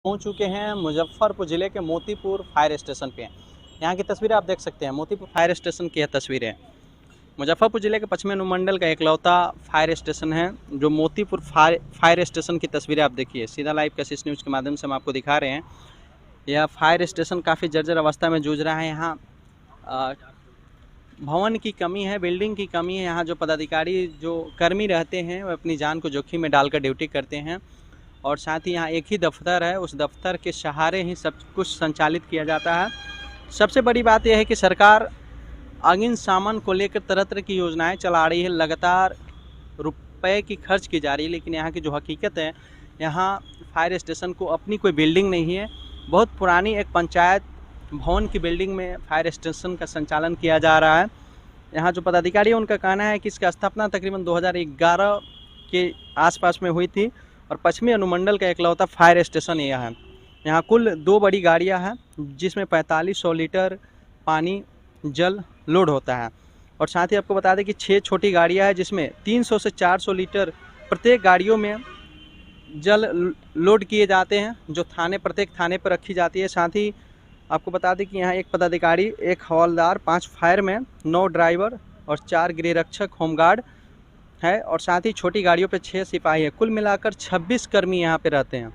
पहुंच चुके हैं मुजफ्फरपुर ज़िले के मोतीपुर फायर स्टेशन पे। यहाँ की तस्वीरें आप देख सकते हैं, मोतीपुर फायर स्टेशन की यह तस्वीरें। मुजफ्फरपुर ज़िले के पश्चिमी अनुमंडल का एकलौता फायर स्टेशन है, जो मोतीपुर फायर स्टेशन की तस्वीरें आप देखिए। सीधा लाइव कशिश न्यूज़ के माध्यम से हम आपको दिखा रहे हैं। यह फायर स्टेशन काफ़ी जर्जर अवस्था में जूझ रहा है। यहाँ भवन की कमी है, बिल्डिंग की कमी है। यहाँ जो पदाधिकारी, जो कर्मी रहते हैं, वो अपनी जान को जोखिम में डालकर ड्यूटी करते हैं। और साथ ही यहाँ एक ही दफ्तर है, उस दफ्तर के सहारे ही सब कुछ संचालित किया जाता है। सबसे बड़ी बात यह है कि सरकार अग्निशमन को लेकर तरह तरह की योजनाएं चला रही है, लगातार रुपए की खर्च की जा रही है। लेकिन यहाँ की जो हकीकत है, यहाँ फायर स्टेशन को अपनी कोई बिल्डिंग नहीं है। बहुत पुरानी एक पंचायत भवन की बिल्डिंग में फायर स्टेशन का संचालन किया जा रहा है। यहाँ जो पदाधिकारी है, उनका कहना है कि इसकी स्थापना तकरीबन 2011 के आसपास में हुई थी और पश्चिमी अनुमंडल का एकलौता फायर स्टेशन यह है। यहाँ कुल 2 बड़ी गाड़ियाँ हैं, जिसमें 4500 लीटर पानी जल लोड होता है। और साथ ही आपको बता दें कि 6 छोटी गाड़ियाँ हैं, जिसमें 300 से 400 लीटर प्रत्येक गाड़ियों में जल लोड किए जाते हैं, जो प्रत्येक थाने पर रखी जाती है। साथ ही आपको बता दें कि यहाँ एक पदाधिकारी, एक हवलदार, 5 फायरमैन, 9 ड्राइवर और 4 गृहरक्षक होमगार्ड है। और साथ ही छोटी गाड़ियों पे 6 सिपाही है। कुल मिलाकर 26 कर्मी यहाँ पे रहते हैं।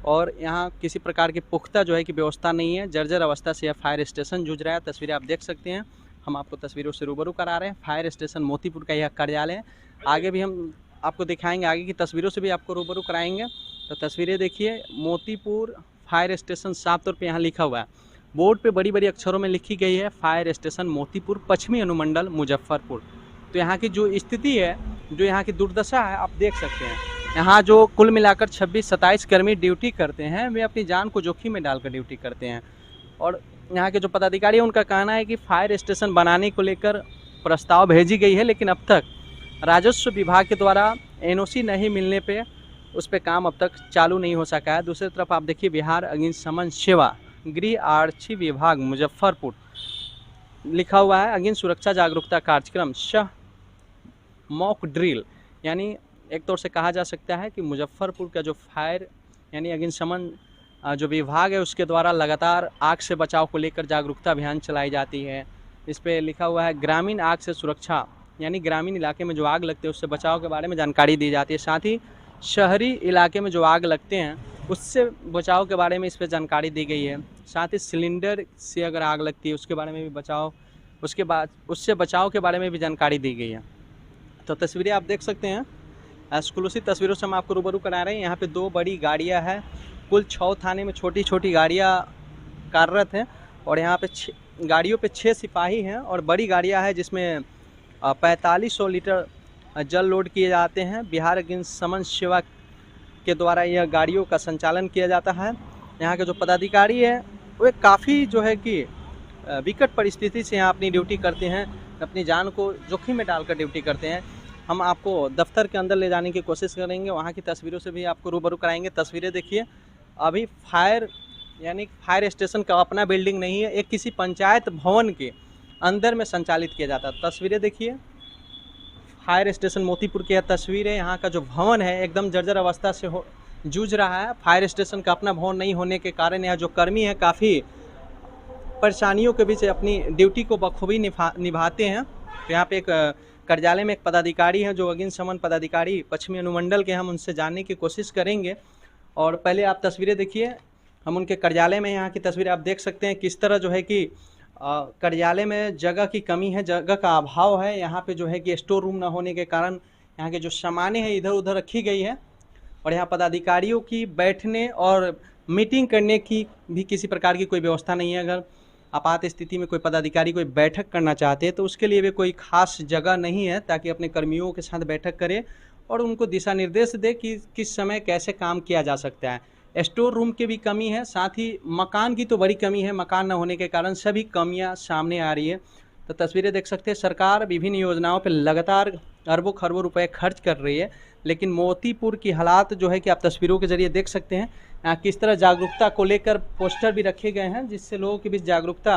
और यहाँ किसी प्रकार की पुख्ता जो है कि व्यवस्था नहीं है। जर्जर अवस्था से यह फायर स्टेशन जूझ रहा है। तस्वीरें आप देख सकते हैं, हम आपको तस्वीरों से रूबरू करा रहे हैं। फायर स्टेशन मोतीपुर का यह कार्यालय है। आगे भी हम आपको दिखाएंगे, आगे की तस्वीरों से भी आपको रूबरू कराएंगे। तो तस्वीरें देखिए, मोतीपुर फायर स्टेशन साफ तौर पर यहाँ लिखा हुआ है। बोर्ड पे बड़ी बड़ी अक्षरों में लिखी गई है, फायर स्टेशन मोतीपुर, पश्चिमी अनुमंडल, मुजफ्फरपुर। तो यहाँ की जो स्थिति है, जो यहाँ की दुर्दशा है, आप देख सकते हैं। यहाँ जो कुल मिलाकर 26-27 कर्मी ड्यूटी करते हैं, वे अपनी जान को जोखिम में डालकर ड्यूटी करते हैं। और यहाँ के जो पदाधिकारी हैं, उनका कहना है कि फायर स्टेशन बनाने को लेकर प्रस्ताव भेजी गई है, लेकिन अब तक राजस्व विभाग के द्वारा NOC नहीं मिलने पे उस पर काम अब तक चालू नहीं हो सका है। दूसरी तरफ आप देखिए, बिहार अग्निशमन सेवा गृह आरक्षी विभाग मुजफ्फरपुर लिखा हुआ है। अग्नि सुरक्षा जागरूकता कार्यक्रम सह मॉक ड्रिल, यानी एक तौर से कहा जा सकता है कि मुजफ्फरपुर का जो फायर यानी अग्निशमन जो विभाग है, उसके द्वारा लगातार आग से बचाव को लेकर जागरूकता अभियान चलाई जाती है। इस पर लिखा हुआ है, ग्रामीण आग से सुरक्षा, यानी ग्रामीण इलाके में जो आग लगते हैं उससे बचाव के बारे में जानकारी दी जाती है। साथ ही शहरी इलाके में जो आग लगते हैं उससे बचाव के बारे में इस पर जानकारी दी गई है। साथ ही सिलेंडर से अगर आग लगती है उसके बारे में भी बचाव, उसके बाद उससे बचाव के बारे में भी जानकारी दी गई है। तो तस्वीरें आप देख सकते हैं, एक्सक्लूसिव तस्वीरों से हम आपको रूबरू करा रहे हैं। यहाँ पे 2 बड़ी गाड़ियाँ हैं, कुल 6 थाने में छोटी छोटी गाड़ियाँ कार्यरत हैं। और यहाँ पे गाड़ियों पे 6 सिपाही हैं और बड़ी गाड़ियाँ हैं, जिसमें 4500 लीटर जल लोड किए जाते हैं। बिहार अग्निशमन सेवा के द्वारा यह गाड़ियों का संचालन किया जाता है। यहाँ के जो पदाधिकारी हैं, वे काफ़ी जो है कि विकट परिस्थिति से यहाँ अपनी ड्यूटी करते हैं, अपनी जान को जोखिम में डालकर ड्यूटी करते हैं। हम आपको दफ्तर के अंदर ले जाने की कोशिश करेंगे, वहाँ की तस्वीरों से भी आपको रूबरू कराएंगे। तस्वीरें देखिए, अभी फायर स्टेशन का अपना बिल्डिंग नहीं है, एक किसी पंचायत भवन के अंदर में संचालित किया जाता है। तस्वीरें देखिए, फायर स्टेशन मोतीपुर की यह तस्वीर है। यहाँ का जो भवन है एकदम जर्जर अवस्था से जूझ रहा है। फायर स्टेशन का अपना भवन नहीं होने के कारण यहाँ जो कर्मी है काफ़ी परेशानियों के बीच अपनी ड्यूटी को बखूबी निभाते हैं। तो यहाँ पे एक कार्यालय में एक पदाधिकारी हैं, जो अग्निशमन पदाधिकारी पश्चिमी अनुमंडल के, हम उनसे जानने की कोशिश करेंगे। और पहले आप तस्वीरें देखिए, हम उनके कार्यालय में, यहाँ की तस्वीरें आप देख सकते हैं किस तरह जो है कि कार्यालय में जगह की कमी है, जगह का अभाव है। यहाँ पे जो है कि स्टोर रूम ना होने के कारण यहाँ के जो सामानें हैं इधर उधर रखी गई है। और यहाँ पदाधिकारियों की बैठने और मीटिंग करने की भी किसी प्रकार की कोई व्यवस्था नहीं है। अगर आपात स्थिति में कोई पदाधिकारी कोई बैठक करना चाहते हैं तो उसके लिए भी कोई खास जगह नहीं है, ताकि अपने कर्मियों के साथ बैठक करे और उनको दिशा निर्देश दे कि किस समय कैसे काम किया जा सकता है। स्टोर रूम की भी कमी है, साथ ही मकान की तो बड़ी कमी है। मकान न होने के कारण सभी कमियां सामने आ रही है। तो तस्वीरें देख सकते हैं, सरकार विभिन्न योजनाओं पर लगातार अरबों खरबों रुपए खर्च कर रही है, लेकिन मोतीपुर की हालात जो है कि आप तस्वीरों के जरिए देख सकते हैं किस तरह जागरूकता को लेकर पोस्टर भी रखे गए हैं, जिससे लोगों के बीच जागरूकता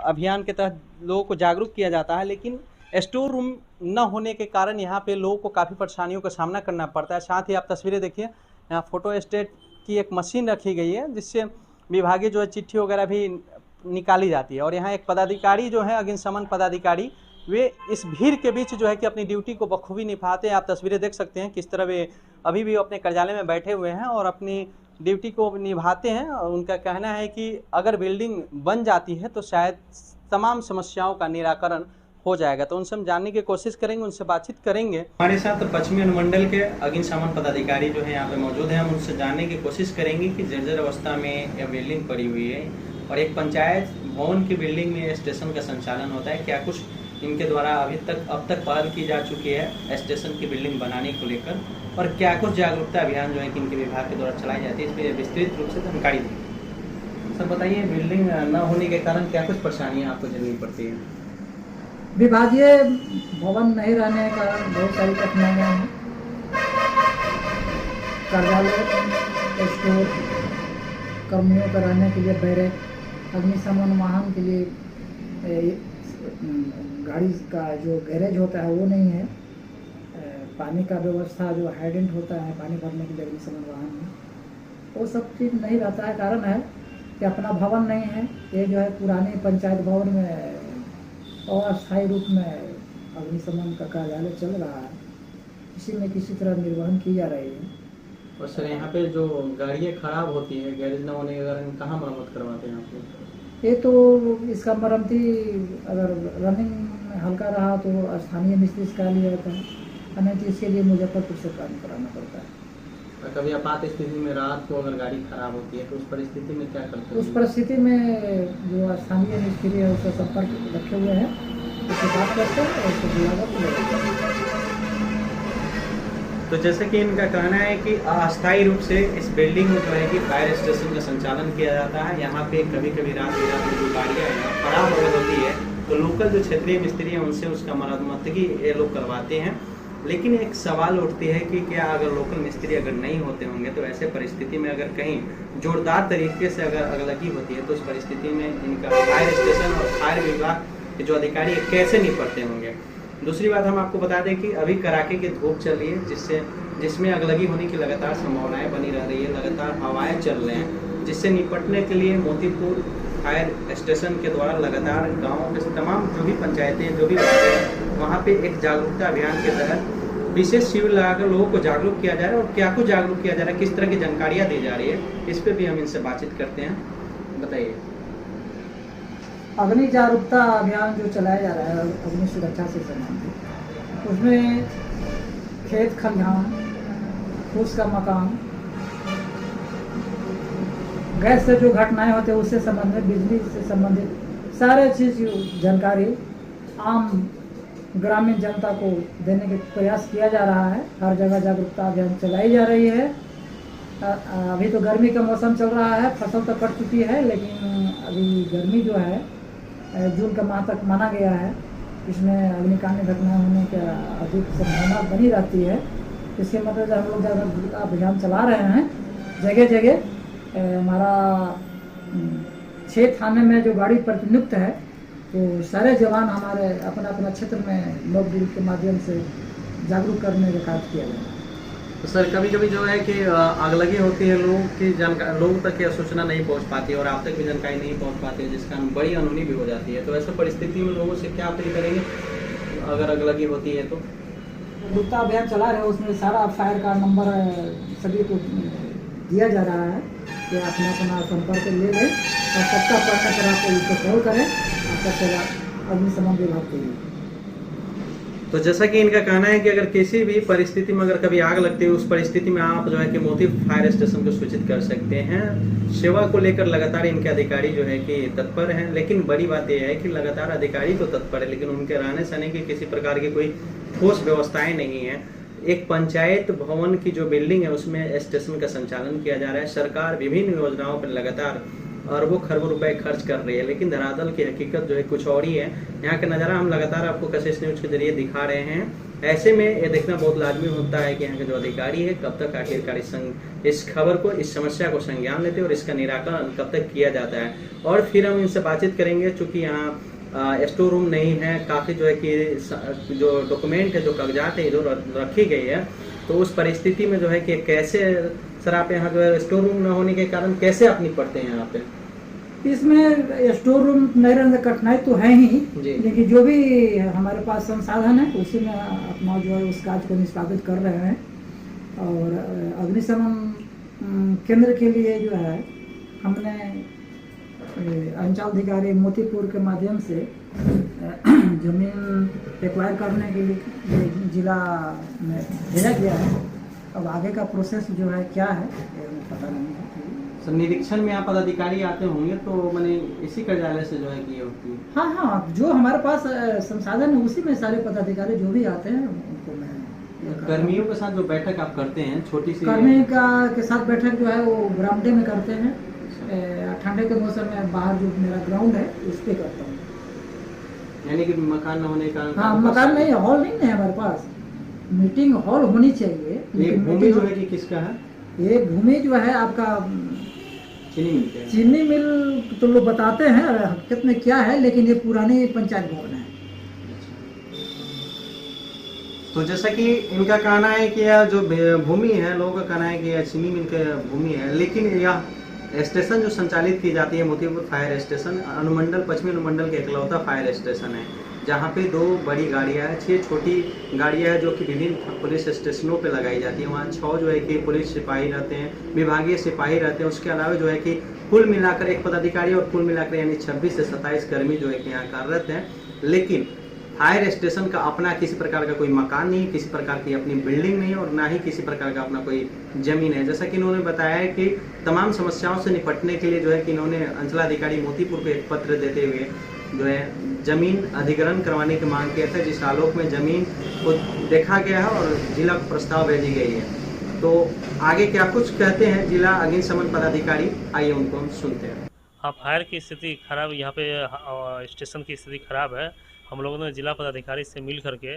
अभियान के तहत लोगों को जागरूक किया जाता है। लेकिन स्टोर रूम न होने के कारण यहाँ पे लोगों को काफ़ी परेशानियों का सामना करना पड़ता है। साथ ही आप तस्वीरें देखिए, यहाँ फोटो स्टेट की एक मशीन रखी गई है जिससे विभागीय जो है चिट्ठी वगैरह भी निकाली जाती है। और यहाँ एक पदाधिकारी जो है अग्निशमन पदाधिकारी, वे इस भीड़ के बीच जो है कि अपनी ड्यूटी को बखूबी निभाते हैं। आप तस्वीरें देख सकते हैं किस तरह वे अभी भी अपने कार्यालय में बैठे हुए हैं और अपनी ड्यूटी को निभाते हैं। और उनका कहना है कि अगर बिल्डिंग बन जाती है तो शायद तमाम समस्याओं का निराकरण हो जाएगा। तो उनसे हम जानने की कोशिश करेंगे, उनसे बातचीत करेंगे। हमारे साथ पश्चिमी अनुमंडल के अग्निशमन पदाधिकारी जो है यहाँ पे मौजूद हैं। हम उनसे जानने की कोशिश करेंगे कि जर्जर अवस्था में यह बिल्डिंग पड़ी हुई है और एक पंचायत भवन की बिल्डिंग में स्टेशन का संचालन होता है, क्या कुछ इनके द्वारा अब तक पहल की जा चुकी है स्टेशन की बिल्डिंग बनाने को लेकर, और क्या कुछ जागरूकता अभियान जो है कि इनके विभाग के द्वारा चलाई जाती है, इस पर विस्तृत रूप से जानकारी दी। सर बताइए, बिल्डिंग न होने के कारण क्या कुछ परेशानियाँ आपको झेलनी पड़ती है? विभागीय भवन नहीं रहने के कारण बहुत सारी कठिनाइयाँ हैं। कार्यालय, स्टोर, कर्मियों का रहने के लिए बैरक, अग्निशमन वाहन के लिए गाड़ी का जो गैरेज होता है वो नहीं है। पानी का व्यवस्था जो हाइडेंट होता है पानी भरने के लिए अग्निशमन वाहन में, वो सब चीज़ नहीं रहता है। कारण है कि अपना भवन नहीं है। ये जो है पुराने पंचायत भवन में अस्थायी रूप में अग्निशमन का कार्यालय चल रहा है, इसी में किसी तरह निर्वहन की जा रही है। और सर यहाँ पे जो गाड़ियाँ खराब होती है, गैरेज न होने के कारण कहाँ मरम्मत करवाते हैं आप लोग? ये तो इसका मरम्मती अगर रनिंग में हल्का रहा तो स्थानीय मिस्त्री से करा लिया जाता है, नहीं तो इसके लिए मुजफ्फरपुर से काम कराना पड़ता है। कभी आपात स्थिति में रात को अगर गाड़ी खराब होती है तो उस परिस्थिति में क्या करते हैं? उस परिस्थिति में जो स्थानीय मिस्त्री है उसका संपर्क रखे हुए हैं, उससे बात करते हैं और उसको बुलाकर। तो जैसे कि इनका कहना है कि अस्थायी रूप से इस बिल्डिंग में जो है कि फायर स्टेशन का संचालन किया जाता है। यहाँ पे कभी कभी रात बिरात में जो गाड़ियाँ हैं खराब अगर होती है तो लोकल जो क्षेत्रीय मिस्त्री हैं उनसे उसका मरम्मती ये लोग करवाते हैं। लेकिन एक सवाल उठती है कि क्या अगर लोकल मिस्त्री अगर नहीं होते होंगे तो ऐसे परिस्थिति में अगर कहीं जोरदार तरीके से अगर अगलगी होती है तो उस परिस्थिति में इनका फायर स्टेशन और फायर विभाग के जो अधिकारी कैसे निपटते होंगे। दूसरी बात हम आपको बता दें कि अभी कड़ाके की धूप चल रही है जिसमें अगलगी होने की लगातार संभावनाएं बनी रह रही है, लगातार हवाएं चल रहे हैं, जिससे निपटने के लिए मोतीपुर फायर स्टेशन के द्वारा लगातार गाँव के तमाम जो भी पंचायतें जो भी हैं वहाँ पे एक जागरूकता अभियान के तहत विशेष शिविर लगाकर लोगों को जागरूक किया जा रहा है। और क्या कुछ जागरूक किया जा रहा है, किस तरह की जानकारियाँ दी जा रही है, इस पर भी हम इनसे बातचीत करते हैं। बताइए। अग्नि जागरूकता अभियान जो चलाया जा रहा है अग्नि सुरक्षा से संबंधित, उसमें खेत खलिहान, फूस का मकान, गैस से जो घटनाएं होते हैं उससे संबंधित, बिजली से संबंधित सारे चीज़ जानकारी आम ग्रामीण जनता को देने के प्रयास किया जा रहा है। हर जगह जागरूकता अभियान चलाई जा रही है। अभी तो गर्मी का मौसम चल रहा है, फसल तो कट चुकी है, लेकिन अभी गर्मी जो है जून का माह तक माना गया है, इसमें अग्निकांड घटना होने की अधिक संभावना बनी रहती है। इसके मतलब हम लोग जागरूकता अभियान चला रहे हैं जगह जगह। हमारा 6 थाने में जो गाड़ी प्रतिनियुक्त है तो सारे जवान हमारे अपना अपना क्षेत्र में लोक गीत के माध्यम से जागरूक करने का कार्य किया गया। तो सर कभी कभी जो है कि अगलगी होती है, लोगों की जानकारी लोगों तक यह सूचना नहीं पहुंच पाती है और आप तक भी जानकारी नहीं पहुंच पाती है, जिस कारण बड़ी अनहोनी भी हो जाती है। तो ऐसे परिस्थिति में लोगों से क्या अपील करेंगे अगर अगलगी होती है तो? जागरूकता अभियान चला रहे हैं, उसमें सारा फायर का नंबर सभी को दिया जा रहा है कि अपना अपना संपर्क ले लें और सबका पढ़ने कर आपको इसको कॉल करें, आपका सेवा अग्निशमन विभाग के लिए। तो जैसा कि इनका कहना है कि अगर किसी भी परिस्थिति में अगर कभी आग लगती है उस परिस्थिति में आप जो है कि मोती फायर स्टेशन को सूचित कर सकते हैं। सेवा को लेकर लगातार इनके अधिकारी जो है कि तत्पर हैं। लेकिन बड़ी बात यह है कि लगातार अधिकारी तो तत्पर है लेकिन उनके रहने सहने की किसी प्रकार की कोई ठोस व्यवस्थाएं नहीं है। एक पंचायत भवन की जो बिल्डिंग है उसमें स्टेशन का संचालन किया जा रहा है। सरकार विभिन्न योजनाओं पर लगातार अरबों खरबों रुपए खर्च कर रही है, लेकिन धरातल की हकीकत जो है कुछ और ही है। यहाँ का नज़ारा हम लगातार आपको कशिश न्यूज के जरिए दिखा रहे हैं। ऐसे में ये देखना बहुत लाजमी होता है कि यहाँ के जो अधिकारी है कब तक आखिरकार इस खबर को, इस समस्या को संज्ञान लेते हैं और इसका निराकरण कब तक किया जाता है। और फिर हम इनसे बातचीत करेंगे। चूँकि यहाँ स्टोर रूम नहीं है, काफ़ी जो है कि जो डॉक्यूमेंट है, जो कागजात है इधर रखी गई है, तो उस परिस्थिति में जो है कि कैसे सर आप यहाँ जो है स्टोर रूम न होने के कारण कैसे आप निपटते हैं यहाँ पे? इसमें स्टोर रूम नहीं रहने से कठिनाई तो है ही, जी। लेकिन जो भी हमारे पास संसाधन है उसी में अपना जो है उस कार्य को निष्पादित कर रहे हैं। और अग्निशमन केंद्र के लिए जो है हमने अंचलाधिकारी मोतीपुर के माध्यम से जमीन एक्वायर करने के लिए जिला में भेजा गया है। अब आगे का प्रोसेस जो है क्या है ये हमें पता नहीं है। सर निरीक्षण में यहाँ पदाधिकारी आते होंगे तो मैंने इसी कार्यालय से जो है कि ये होती है? हाँ हाँ, जो हमारे पास संसाधन है उसी में सारे पदाधिकारी जो भी आते हैं उनको मैं कर्मियों के साथ जो बैठक आप करते हैं छोटी सी कर्मी के साथ बैठक जो है वो बरामदे में करते हैं। ठंडे के मौसम में बाहर जो मेरा ग्राउंड है उस पर करता हूँ। यानी कि मकान न होने का? हाँ, मकान नहीं, हॉल नहीं है हमारे पास। मीटिंग हॉल होनी चाहिए। ये भूमि जो है कि किसका है? ये भूमि जो है आपका चीनी मिल तो लोग बताते हैं हकीकत में क्या है, लेकिन ये पुरानी पंचायत भवन है। तो जैसा कि इनका कहना है कि यह जो भूमि है, लोगों का कहना है कि यह चीनी मिल की भूमि है, लेकिन यह स्टेशन जो संचालित की जाती है मोतीपुर फायर स्टेशन अनुमंडल पश्चिमी अनुमंडल के इकलौता फायर स्टेशन है, जहाँ पे 2 बड़ी गाड़ियाँ हैं, 6 छोटी गाड़ियाँ हैं जो कि विभिन्न पुलिस स्टेशनों पे लगाई जाती है। वहाँ 6 जो है कि पुलिस सिपाही रहते हैं, विभागीय सिपाही रहते हैं। उसके अलावा जो है कि कुल मिलाकर एक पदाधिकारी और कुल मिलाकर यानी 26 से 27 कर्मी जो है कि यहाँ कार्यरत हैं। लेकिन फायर स्टेशन का अपना किसी प्रकार का कोई मकान नहीं, किसी प्रकार की अपनी बिल्डिंग नहीं और ना ही किसी प्रकार का अपना कोई जमीन है। जैसा कि इन्होंने बताया है कि तमाम समस्याओं से निपटने के लिए जो है कि इन्होंने अंचलाधिकारी मोतीपुर को एक पत्र देते हुए जो है जमीन अधिग्रहण करवाने की मांग किया था, जिस आलोक में जमीन को देखा गया है और जिला को प्रस्ताव भेजी गई है। तो आगे क्या कुछ कहते हैं जिला अग्निशमन पदाधिकारी, आइए उनको हम सुनते हैं। हाँ, फायर की स्थिति खराब, यहाँ पे स्टेशन की स्थिति खराब है। हम लोगों ने जिला पदाधिकारी से मिल करके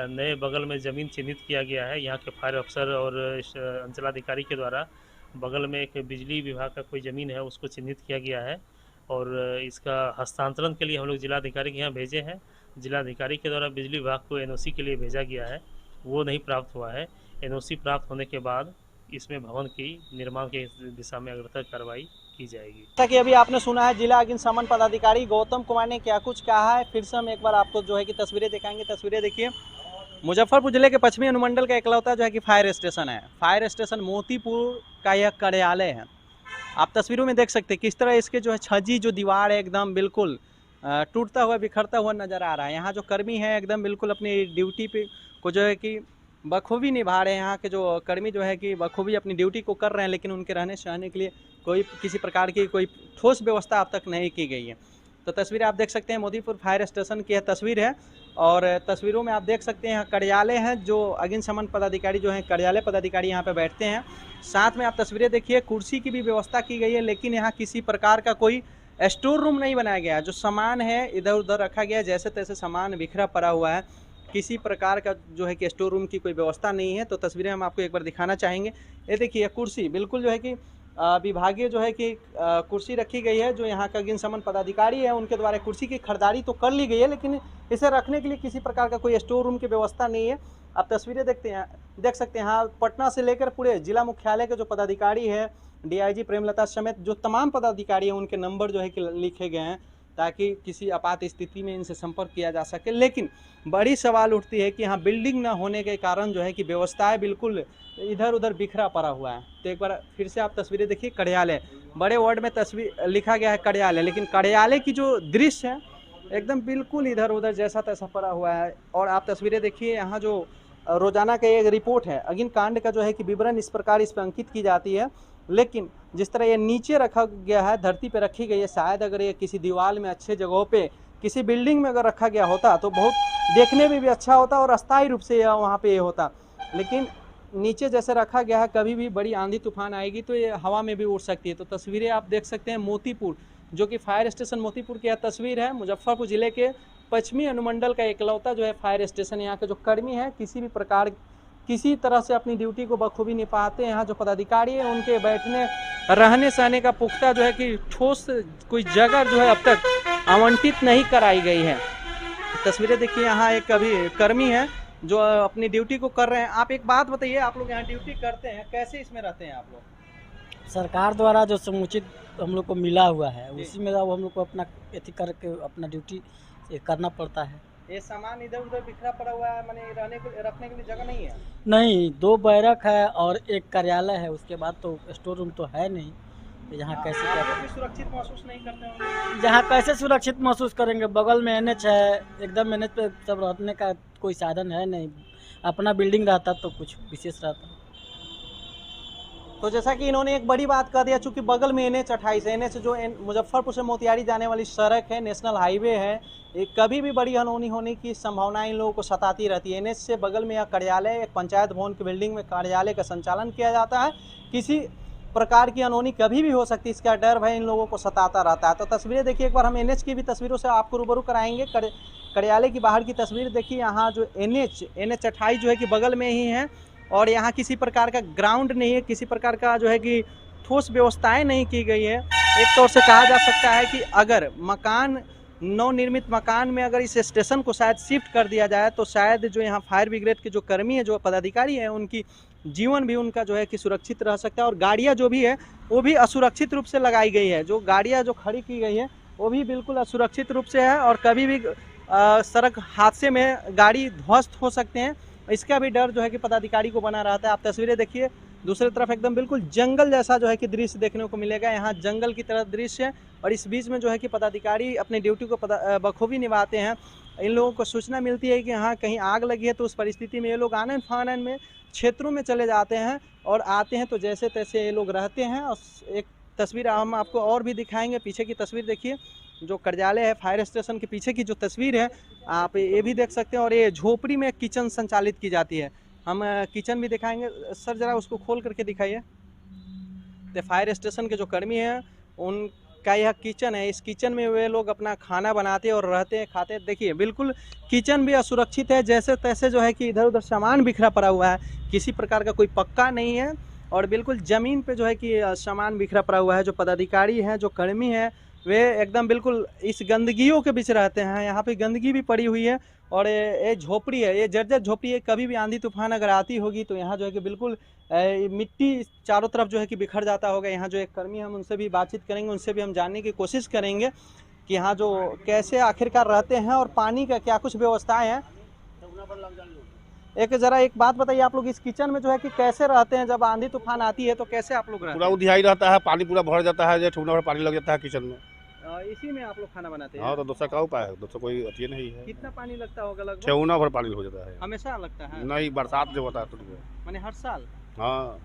नए बगल में ज़मीन चिन्हित किया गया है। यहाँ के फायर अफसर और अंचलाधिकारी के द्वारा बगल में एक बिजली विभाग का कोई ज़मीन है उसको चिन्हित किया गया है और इसका हस्तांतरण के लिए हम लोग जिलाधिकारी के यहाँ भेजे हैं। जिलाधिकारी के द्वारा बिजली विभाग को एनओसी के लिए भेजा गया है, वो नहीं प्राप्त हुआ है। एनओसी प्राप्त होने के बाद इसमें भवन की निर्माण के दिशा में अग्रतर कार्रवाई की जाएगी। जैसा कि अभी आपने सुना है जिला अग्निशमन पदाधिकारी गौतम कुमार ने क्या कुछ कहा है, फिर से हम एक बार आपको जो है कि तस्वीरें दिखाएंगे। तस्वीरें देखिए, मुजफ्फरपुर जिले के पश्चिमी अनुमंडल का इकलौता जो है कि फायर स्टेशन है। फायर स्टेशन मोतीपुर का यह कार्यालय है। आप तस्वीरों में देख सकते हैं किस तरह इसके जो है छज्जी जो दीवार है एकदम बिल्कुल टूटता हुआ बिखरता हुआ नज़र आ रहा है। यहाँ जो कर्मी है एकदम बिल्कुल अपनी ड्यूटी पे को जो है कि बखूबी निभा रहे हैं। यहाँ के जो कर्मी जो है कि बखूबी अपनी ड्यूटी को कर रहे हैं, लेकिन उनके रहने सहने के लिए कोई किसी प्रकार की कोई ठोस व्यवस्था अब तक नहीं की गई है। तो तस्वीरें आप देख सकते हैं मोतीपुर फायर स्टेशन की यह तस्वीर है और तस्वीरों में आप देख सकते हैं यहाँ कार्यालय है, जो अग्निशमन पदाधिकारी जो है कार्यालय पदाधिकारी यहाँ पे बैठते हैं। साथ में आप तस्वीरें देखिए, कुर्सी की भी व्यवस्था की गई है, लेकिन यहाँ किसी प्रकार का कोई स्टोर रूम नहीं बनाया गया है। जो सामान है इधर उधर रखा गया है, जैसे तैसे सामान बिखरा पड़ा हुआ है। किसी प्रकार का जो है कि स्टोर रूम की कोई व्यवस्था नहीं है। तो तस्वीरें हम आपको एक बार दिखाना चाहेंगे। ये देखिए कुर्सी बिल्कुल जो है कि विभागीय जो है कि कुर्सी रखी गई है। जो यहाँ का अग्निशमन पदाधिकारी है उनके द्वारा कुर्सी की खरीदारी तो कर ली गई है, लेकिन इसे रखने के लिए किसी प्रकार का कोई स्टोर रूम की व्यवस्था नहीं है। आप तस्वीरें देख सकते हैं। हाँ, पटना से लेकर पूरे जिला मुख्यालय के जो पदाधिकारी है, डीआईजी प्रेमलता समेत जो तमाम पदाधिकारी हैं, उनके नंबर जो है कि लिखे गए हैं ताकि किसी आपात स्थिति में इनसे संपर्क किया जा सके। लेकिन बड़ी सवाल उठती है कि यहाँ बिल्डिंग न होने के कारण जो है कि व्यवस्थाएं बिल्कुल इधर उधर बिखरा पड़ा हुआ है। तो एक बार फिर से आप तस्वीरें देखिए, कार्यालय बड़े वर्ड में तस्वीर लिखा गया है कार्यालय, लेकिन कार्यालय की जो दृश्य है एकदम बिल्कुल इधर उधर जैसा तैसा पड़ा हुआ है। और आप तस्वीरें देखिए, यहाँ जो रोजाना का एक रिपोर्ट है अग्निकांड का जो है कि विवरण इस प्रकार इस पर अंकित की जाती है, लेकिन जिस तरह ये नीचे रखा गया है, धरती पे रखी गई है, शायद अगर ये किसी दीवार में अच्छे जगहों पे किसी बिल्डिंग में अगर रखा गया होता तो बहुत देखने में भी अच्छा होता और अस्थायी रूप से वहाँ पे ये होता। लेकिन नीचे जैसे रखा गया है, कभी भी बड़ी आंधी तूफान आएगी तो ये हवा में भी उड़ सकती है। तो तस्वीरें आप देख सकते हैं मोतीपुर, जो कि फायर स्टेशन मोतीपुर की यह तस्वीर है। मुजफ्फरपुर जिले के पश्चिमी अनुमंडल का इकलौता जो है फायर स्टेशन। यहाँ के जो कर्मी हैं किसी तरह से अपनी ड्यूटी को बखूबी निभाते हैं। यहाँ जो पदाधिकारी है उनके बैठने रहने सहने का पुख्ता जो है कि ठोस कोई जगह जो है अब तक आवंटित नहीं कराई गई है। तस्वीरें देखिए, यहाँ एक अभी कर्मी है जो अपनी ड्यूटी को कर रहे हैं। आप एक बात बताइए, आप लोग यहाँ ड्यूटी करते हैं, कैसे इसमें रहते हैं आप लोग? सरकार द्वारा जो समुचित हम लोग को मिला हुआ है जी। उसी में अब हम लोग को अपना एथी करके अपना ड्यूटी करना पड़ता है। ये सामान इधर उधर बिखरा पड़ा हुआ है, माने रखने के लिए जगह नहीं है? नहीं, 2 बैरक है और 1 कार्यालय है, उसके बाद तो स्टोर रूम तो है नहीं। तो यहाँ कैसे आप क्या लोग भी सुरक्षित महसूस नहीं करते होंगे? यहाँ कैसे सुरक्षित महसूस करेंगे? बगल में एनएच है, एकदम एनएच पे सब रहने का कोई साधन है नहीं। अपना बिल्डिंग रहता तो कुछ विशेष रहता। तो जैसा कि इन्होंने एक बड़ी बात कह दिया, चूंकि बगल में NH 28 है, NH जो मुजफ्फरपुर से मोतिहारी जाने वाली सड़क है, नेशनल हाईवे है, एक कभी भी बड़ी अनहोनी होने की संभावना इन लोगों को सताती रहती है। NH से बगल में यह कार्यालय, एक पंचायत भवन की बिल्डिंग में कार्यालय का संचालन किया जाता है। किसी प्रकार की अनहोनी कभी भी हो सकती है, इसका डर भय इन लोगों को सताता रहता है। तो तस्वीरें देखिए एक बार, हम NH की भी तस्वीरों से आपको रूबरू कराएंगे। कार्यालय की बाहर की तस्वीर देखिए, यहाँ जो NH 28 जो है कि बगल में ही है और यहाँ किसी प्रकार का ग्राउंड नहीं है, किसी प्रकार का जो है कि ठोस व्यवस्थाएं नहीं की गई है। एक तौर से कहा जा सकता है कि अगर नवनिर्मित मकान में अगर इस स्टेशन को शायद शिफ्ट कर दिया जाए तो शायद जो यहाँ फायर ब्रिगेड के जो कर्मी है, जो पदाधिकारी हैं, उनकी जीवन भी उनका जो है कि सुरक्षित रह सकता है। और गाड़ियाँ जो भी है वो भी असुरक्षित रूप से लगाई गई है। जो गाड़ियाँ जो खड़ी की गई है वो भी बिल्कुल असुरक्षित रूप से है और कभी भी सड़क हादसे में गाड़ी ध्वस्त हो सकते हैं, इसका भी डर जो है कि पदाधिकारी को बना रहता है। आप तस्वीरें देखिए, दूसरी तरफ एकदम बिल्कुल जंगल जैसा जो है कि दृश्य देखने को मिलेगा। यहाँ जंगल की तरह दृश्य है और इस बीच में जो है कि पदाधिकारी अपनी ड्यूटी को बखूबी निभाते हैं। इन लोगों को सूचना मिलती है कि यहाँ कहीं आग लगी है, तो उस परिस्थिति में ये लोग आनन फानन में क्षेत्रों में चले जाते हैं और आते हैं तो जैसे तैसे ये लोग रहते हैं। और एक तस्वीर हम आपको और भी दिखाएंगे, पीछे की तस्वीर देखिए, जो कार्यालय है फायर स्टेशन के पीछे की जो तस्वीर है आप ये भी देख सकते हैं। और ये झोपड़ी में किचन संचालित की जाती है, हम किचन भी दिखाएंगे। सर जरा उसको खोल करके दिखाइए। तो फायर स्टेशन के जो कर्मी हैं उनका यह किचन है, इस किचन में वे लोग अपना खाना बनाते और रहते हैं, खाते हैं। देखिए बिल्कुल किचन भी असुरक्षित है, जैसे तैसे जो है कि इधर उधर सामान बिखरा पड़ा हुआ है, किसी प्रकार का कोई पक्का नहीं है और बिल्कुल ज़मीन पे जो है कि सामान बिखरा पड़ा हुआ है। जो पदाधिकारी हैं, जो कर्मी हैं, वे एकदम बिल्कुल इस गंदगियों के बीच रहते हैं। यहाँ पे गंदगी भी पड़ी हुई है और ये झोपड़ी है, ये जर्जर झोपड़ी है। कभी भी आंधी तूफान अगर आती होगी तो यहाँ जो है कि बिल्कुल मिट्टी चारों तरफ जो है कि बिखर जाता होगा। यहाँ जो एक कर्मी हम उनसे भी बातचीत करेंगे, उनसे भी हम जानने की कोशिश करेंगे कि यहाँ जो कैसे आखिरकार रहते हैं और पानी का क्या कुछ व्यवस्थाएँ हैं। एक बात बताइए, आप लोग इस किचन में जो है कि कैसे रहते हैं? जब आंधी तूफान आती है तो कैसे आप लोग रहते पूरा उधियाई रहता है, पानी पूरा भर जाता है, जो ठुना भर पानी लग जाता है किचन में। इसी में आप लोग खाना बनाते हैं? हाँ, तो दूसरा क्या उपाय है? दूसरा कोई अति नहीं है। कितना पानी लगता होगा लगभग? ठेहुना भर पानी हो जाता है। हमेशा लगता है? नहीं, बरसात जो होता है तो माने हर साल? हाँ।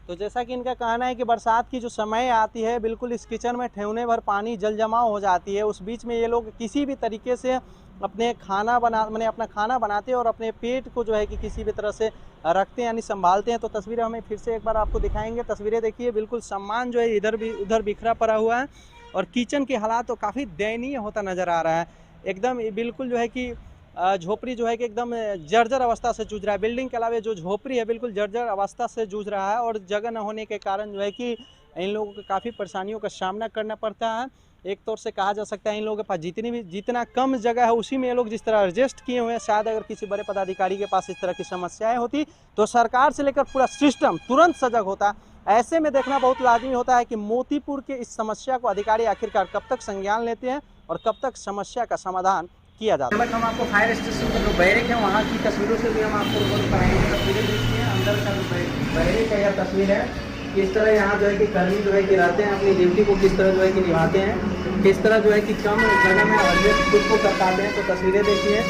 तो जैसा कि इनका कहना है कि बरसात की जो समय आती है, बिल्कुल इस किचन में ठेहुने भर पानी जल जमाव हो जाती है। उस बीच में ये लोग किसी भी तरीके से अपना खाना बनाते हैं और अपने पेट को जो है कि किसी भी तरह से रखते हैं, यानी संभालते हैं। तो तस्वीरें हमें फिर से एक बार आपको दिखाएंगे। तस्वीरें देखिए, बिल्कुल सामान जो है इधर भी उधर बिखरा पड़ा हुआ है और किचन के हालात तो काफ़ी दयनीय होता नज़र आ रहा है। एकदम बिल्कुल जो है कि झोपड़ी जो है कि एकदम जर्जर अवस्था से जूझ रहा है। बिल्डिंग के अलावा जो झोपड़ी है बिल्कुल जर्जर अवस्था से जूझ रहा है और जगह न होने के कारण जो है कि इन लोगों को काफ़ी परेशानियों का सामना करना पड़ता है। एक तौर से कहा जा सकता है इन लोगों के पास जितना कम जगह है उसी में ये लोग जिस तरह एडजस्ट किए हुए हैं। शायद अगर किसी बड़े पदाधिकारी के पास इस तरह की समस्याएं होती तो सरकार से लेकर पूरा सिस्टम तुरंत सजग होता। ऐसे में देखना बहुत लाजमी होता है कि मोतीपुर के इस समस्या को अधिकारी आखिरकार कब तक संज्ञान लेते हैं और कब तक समस्या का समाधान किया जाता है। हम आपको फायर स्टेशन के जो बैरिक है वहाँ की तस्वीरों से भी हम आपको रूबरू कराएंगे। तस्वीरें देखिए, अंदर का जो बैरिक है यह तस्वीर है। किस तरह यहाँ जो है कि कर्मी जो है कि रहते हैं, अपनी ड्यूटी को किस तरह जो है कि निभाते हैं, किस तरह जो है कि कम जगह में एडजस्ट खुद को कर पाते हैं। तो तस्वीरें देखिए,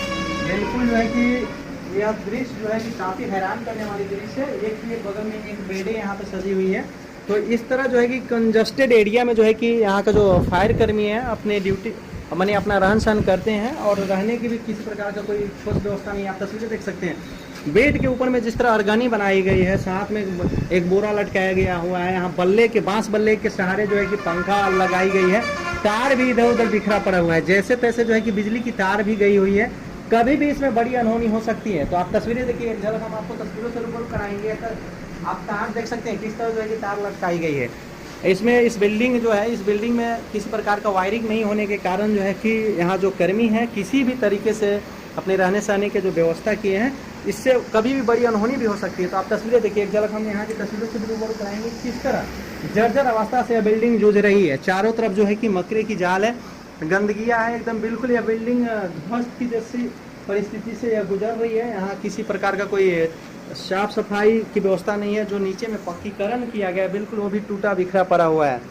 बिल्कुल जो है कि यह दृश्य जो है कि काफ़ी हैरान करने वाली दृश्य है। एक बगल में एक बेडें यहाँ पे सजी हुई है। तो इस तरह जो है कि कंजस्टेड एरिया में जो है कि यहाँ का जो फायर कर्मी है अपने ड्यूटी माने अपना रहन सहन करते हैं और रहने की भी किसी प्रकार का कोई ठोस व्यवस्था नहीं। आप तस्वीरें देख सकते हैं, बेड के ऊपर में जिस तरह अरगनी बनाई गई है, साथ में एक बोरा लटकाया गया हुआ है। यहाँ बांस बल्ले के सहारे जो है कि पंखा लगाई गई है। तार भी इधर उधर बिखरा पड़ा हुआ है, जैसे तैसे जो है कि बिजली की तार भी गई हुई है। कभी भी इसमें बड़ी अनहोनी हो सकती है। तो आप तस्वीरें देखिए, एक झलक हम आपको तस्वीरों से रूबरू कराएंगे। आप तार देख सकते हैं किस तरह जो है कि तार लटकाई गई है। इसमें इस बिल्डिंग जो है, इस बिल्डिंग में किसी प्रकार का वायरिंग नहीं होने के कारण जो है कि यहाँ जो कर्मी हैं किसी भी तरीके से अपने रहने सहने के जो व्यवस्था किए हैं, इससे कभी भी बड़ी अनहोनी भी हो सकती है। तो आप तस्वीरें देखिए, एक झलक हम यहाँ की तस्वीरों से भी रूबरू कराएंगे किस तरह जर्जर अवस्था से यह बिल्डिंग जूझ रही है। चारों तरफ जो है कि मकरे की जाल है, गंदगियाँ है एकदम, बिल्कुल यह बिल्डिंग ध्वस्त की जैसी परिस्थिति से यह गुजर रही है। यहाँ किसी प्रकार का कोई साफ सफाई की व्यवस्था नहीं है। जो नीचे में पक्कीकरण किया गया है बिल्कुल वो भी टूटा बिखरा पड़ा हुआ है।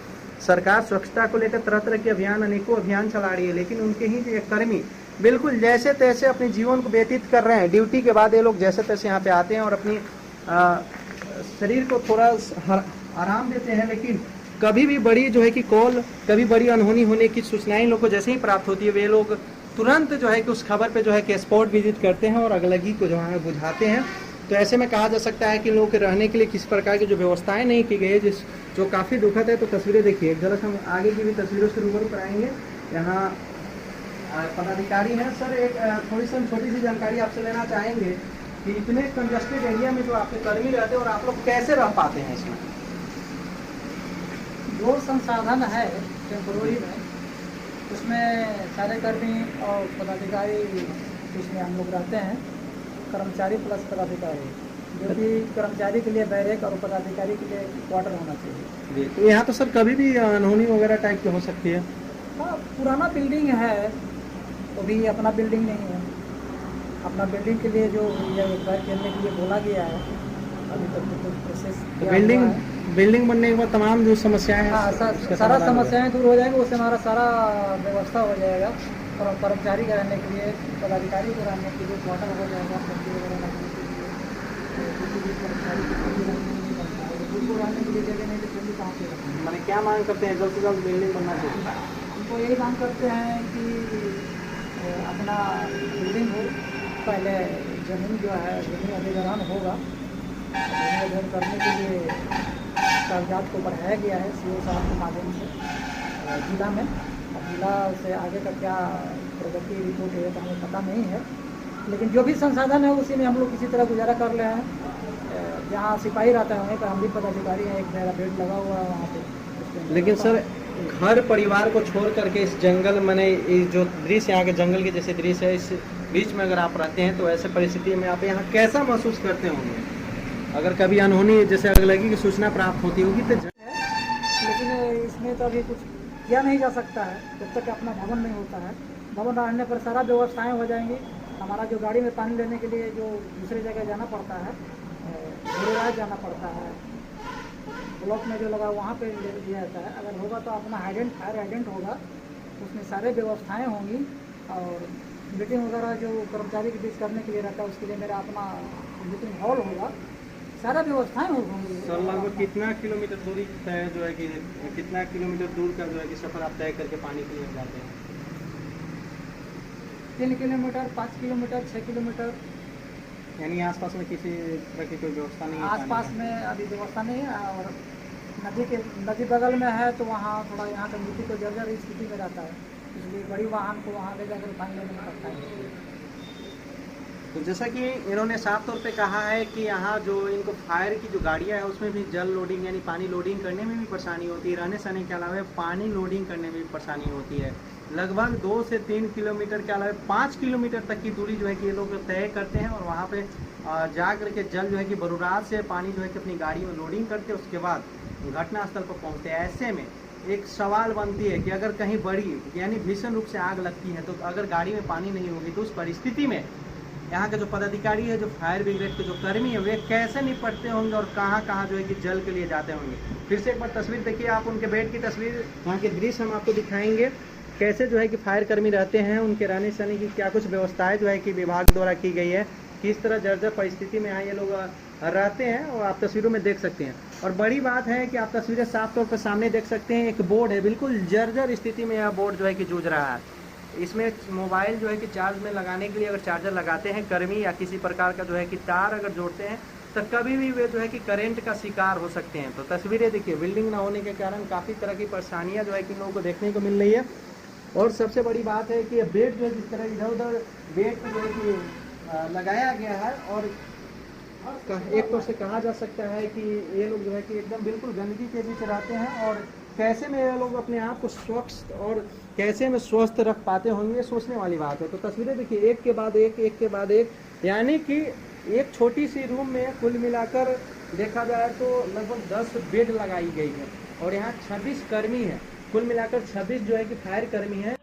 सरकार स्वच्छता को लेकर तरह तरह के अभियान, अनेकों अभियान चला रही है, लेकिन उनके ही जो कर्मी बिल्कुल जैसे तैसे अपने जीवन को व्यतीत कर रहे हैं। ड्यूटी के बाद ये लोग जैसे तैसे यहाँ पे आते हैं और अपनी शरीर को थोड़ा आराम देते हैं, लेकिन कभी भी बड़ी जो है कि कॉल, कभी बड़ी अनहोनी होने की सूचनाएं लोग को जैसे ही प्राप्त होती है, वे लोग तुरंत जो है कि उस खबर पे जो है कि स्पॉट विजिट करते हैं और अगलगी को जो है बुझाते हैं। तो ऐसे में कहा जा सकता है कि लोगों के रहने के लिए किस प्रकार की जो व्यवस्थाएं नहीं की गई है, जो काफ़ी दुखद है। तो तस्वीरें देखिए, एक झलक हम आगे की भी तस्वीरों से रूबरू कराएंगे। यहाँ पदाधिकारी हैं सर, एक थोड़ी सी छोटी सी जानकारी आपसे लेना चाहेंगे कि इतने कंजस्टेड एरिया में जो आपके कर्मी रहते हैं और आप लोग कैसे रह पाते हैं इसमें? जो संसाधन है टेम्पोररी में, उसमें सारे कर्मी और पदाधिकारी उसमें हम लोग रहते हैं, कर्मचारी प्लस पदाधिकारी, जो कि कर्मचारी के लिए बैरेक और पदाधिकारी के लिए क्वार्टर होना चाहिए। तो यहाँ तो सर कभी भी अनहोनी वगैरह टाइप की हो सकती है। हाँ, पुराना बिल्डिंग है, तो भी अपना बिल्डिंग नहीं है। अपना बिल्डिंग के लिए जो ट्राई करने के लिए बोला गया है, अभी तक तो कुछ प्रोसेस बिल्डिंग बनने के बाद तमाम जो समस्याएं हैं, हाँ, सारा समस्याएं दूर हो जाएंगी, उससे हमारा सारा व्यवस्था हो जाएगा। और कर्मचारी के रहने के लिए, पदाधिकारी को रहने के लिए क्वार्टर हो जाएगा, रहने के लिए जगह नहीं तो चलिए कहाँ से रखेंगे। मैंने क्या मांग करते हैं, जल्द से जल्द बिल्डिंग बनना चाहिए। हमको यही मांग करते हैं कि अपना बिल्डिंग हो, पहले ज़मीन जो है ज़मीन अधिग्रहण होगा, ज़मीन अधिग्रहण करने के लिए कागजात को बढ़ाया गया है सीओ साहब के माध्यम से जिला में। अब जिला से आगे का क्या प्रगति रिपोर्ट है तो हमें पता नहीं है, लेकिन जो भी संसाधन है उसी में हम लोग किसी तरह गुजारा कर रहे हैं। जहाँ सिपाही रहता है वहीं पर हम भी पदाधिकारी हैं, एक मेरा बेड लगा हुआ है वहाँ पे। लेकिन सर घर परिवार को छोड़ करके इस जंगल, मैंने जो दृश्य यहाँ के जंगल के जैसे दृश्य है, इस बीच में अगर आप रहते हैं तो ऐसे परिस्थिति में आप यहाँ कैसा महसूस करते होंगे? अगर कभी अनहोनी जैसे अगलगी की सूचना प्राप्त होती होगी तो लेकिन इसमें तो अभी कुछ किया नहीं जा सकता है जब तक अपना भवन नहीं होता है। भवन रहने पर सारा व्यवस्थाएं हो जाएंगी। हमारा जो गाड़ी में पानी लेने के लिए जो दूसरी जगह जाना पड़ता है, राज जाना पड़ता है, ब्लॉक में जो लगा वहाँ पे ले दिया जाता है। अगर होगा तो अपना फायर हाइडेंट होगा, उसमें सारे व्यवस्थाएं होंगी। और मीटिंग वगैरह जो कर्मचारी के बीच करने के लिए रहता है उसके लिए मेरा अपना मीटिंग हॉल होगा, सारा व्यवस्थाएं होंगी। सर लगभग कितना किलोमीटर दूरी तय जो है कि कितना किलोमीटर दूर का जो है कि सफ़र आप तय करके पानी के लिए जाते हैं? 3 किलोमीटर, 5 किलोमीटर, 6 किलोमीटर। यानी आसपास में किसी तरह की कोई व्यवस्था नहीं है? आसपास में अभी व्यवस्था नहीं है, और नदी बगल में है तो वहाँ थोड़ा यहाँ का मिट्टी को जर्जर स्थिति में रहता है, इसलिए बड़ी वाहन को वहाँ ले जाकर पानी लेना पड़ता है। तो जैसा कि इन्होंने साफ तौर पे कहा है कि यहाँ जो इनको फायर की जो गाड़ियाँ है उसमें भी जल लोडिंग यानी पानी लोडिंग करने में भी परेशानी होती है, रहने सहने के अलावा पानी लोडिंग करने में भी परेशानी होती है। लगभग 2 से 3 किलोमीटर के अलावा 5 किलोमीटर तक की दूरी जो है कि ये लोग तय करते हैं और वहाँ पे जा करके जल जो है कि बरूरात से पानी जो है कि अपनी गाड़ी में लोडिंग करते हैं, उसके बाद घटनास्थल पर पहुँचते हैं। ऐसे में एक सवाल बनती है कि अगर कहीं बड़ी यानी भीषण रूप से आग लगती है तो अगर गाड़ी में पानी नहीं होगी तो उस परिस्थिति में यहाँ के जो पदाधिकारी है, जो फायर ब्रिगेड के जो कर्मी है, वे कैसे निपटते होंगे और कहाँ कहाँ जो है कि जल के लिए जाते होंगे। फिर से एक बार तस्वीर देखिए आप, उनके बेड की तस्वीर, वहाँ के दृश्य हम आपको दिखाएंगे कैसे जो है कि फायर कर्मी रहते हैं, उनके रहने सहने की क्या कुछ व्यवस्थाएं जो है कि विभाग द्वारा की गई है, किस तरह जर्जर परिस्थिति में यहाँ ये लोग रहते हैं, और आप तस्वीरों में देख सकते हैं। और बड़ी बात है कि आप तस्वीरें साफ तौर पर सामने देख सकते हैं, एक बोर्ड है, बिल्कुल जर्जर स्थिति में यह बोर्ड जो है कि जूझ रहा है। इसमें मोबाइल जो है कि चार्ज में लगाने के लिए अगर चार्जर लगाते हैं कर्मी या किसी प्रकार का जो है कि तार अगर जोड़ते हैं तो कभी भी वे जो है कि करंट का शिकार हो सकते हैं। तो तस्वीरें देखिए, बिल्डिंग ना होने के कारण काफ़ी तरह की परेशानियां जो है कि लोगों को देखने को मिल रही है। और सबसे बड़ी बात है कि बेड जो है जिस तरह इधर उधर बेड जो है कि लगाया गया है, और एक तौर से कहा जा सकता है कि ये लोग जो है कि एकदम बिल्कुल गंदगी के बीच रहते हैं और कैसे में ये लोग अपने आप को स्वच्छ और कैसे में स्वस्थ रख पाते होंगे, सोचने वाली बात है। तो तस्वीरें देखिए एक के बाद एक, यानी कि एक छोटी सी रूम में कुल मिलाकर देखा जाए तो लगभग 10 बेड लगाई गई है और यहाँ 26 कर्मी हैं, कुल मिलाकर 26 जो है कि फायर कर्मी हैं।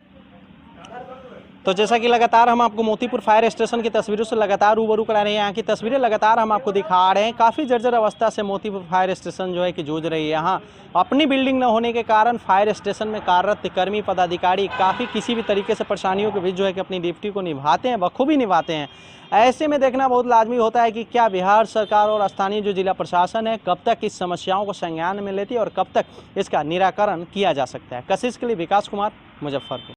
तो जैसा कि लगातार हम आपको मोतीपुर फायर स्टेशन की तस्वीरों से लगातार रूबरू करा रहे हैं, यहाँ की तस्वीरें लगातार हम आपको दिखा रहे हैं। काफ़ी जर्जर अवस्था से मोतीपुर फायर स्टेशन जो है कि जूझ रही है। यहाँ अपनी बिल्डिंग न होने के कारण फायर स्टेशन में कार्यरत कर्मी पदाधिकारी काफ़ी किसी भी तरीके से परेशानियों के बीच जो है कि अपनी ड्यूटी को निभाते हैं, बखूबी निभाते हैं। ऐसे में देखना बहुत लाजमी होता है कि क्या बिहार सरकार और स्थानीय जो जिला प्रशासन है कब तक इस समस्याओं को संज्ञान में लेती है और कब तक इसका निराकरण किया जा सकता है। कशिश के लिए विकास कुमार, मुजफ्फरपुर।